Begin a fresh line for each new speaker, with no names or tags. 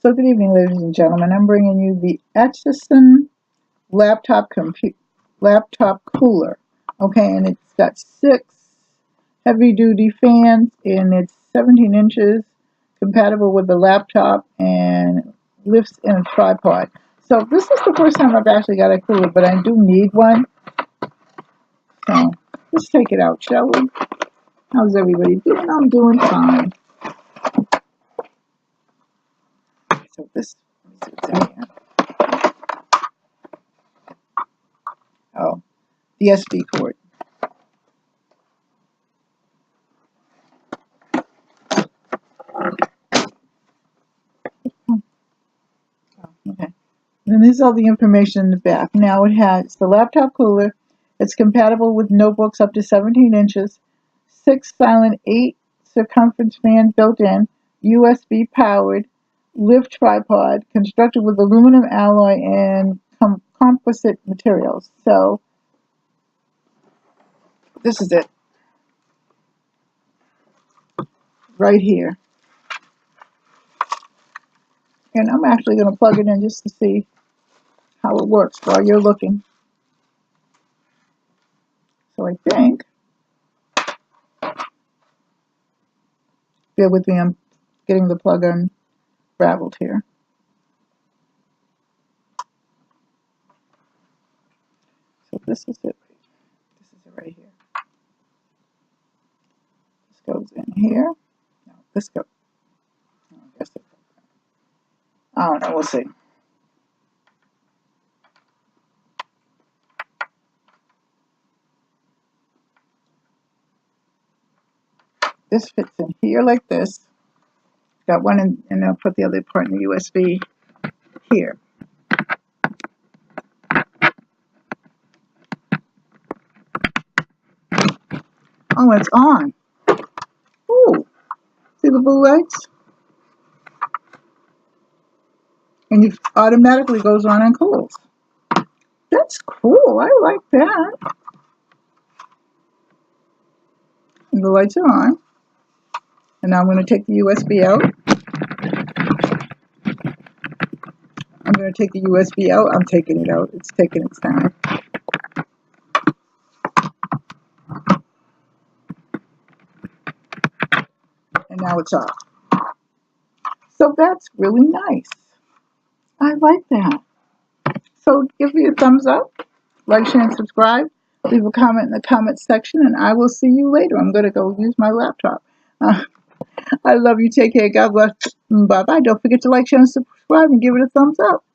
So good evening, ladies and gentlemen. I'm bringing you the Aicheson laptop cooler. Okay, and it's got 6 heavy-duty fans, and it's 17 inches, compatible with the laptop, and lifts in a tripod. So this is the first time I've actually got a cooler, but I do need one. So let's take it out, shall we? How's everybody doing? I'm doing fine. So this, let me see what's in here. Oh, the SD cord. Okay. And this is all the information in the back. Now it has the laptop cooler. It's compatible with notebooks up to 17 inches, 6 silent 8 circumference fans built in, USB powered, lift tripod, constructed with aluminum alloy and composite materials. So this is it right here. And I'm actually going to plug it in just to see how it works while you're looking. So I think, bear with me, I'm getting the plug unraveled here. So this is it. This is it right here. This goes in here. No, this goes. I don't know. We'll see. This fits in here like this. Got one in, and I'll put the other part in the USB here. Oh, it's on. Ooh, see the blue lights? And it automatically goes on and cools. That's cool. I like that. And the lights are on. And now I'm going to take the USB out. I'm going to take the USB out. I'm taking it out. It's taking its time. And now it's off. So that's really nice. I like that. So give me a thumbs up, like, share, and subscribe. Leave a comment in the comment section, and I will see you later. I'm going to go use my laptop. I love you. Take care. God bless. Bye-bye. Don't forget to like, share, and subscribe, and give it a thumbs up.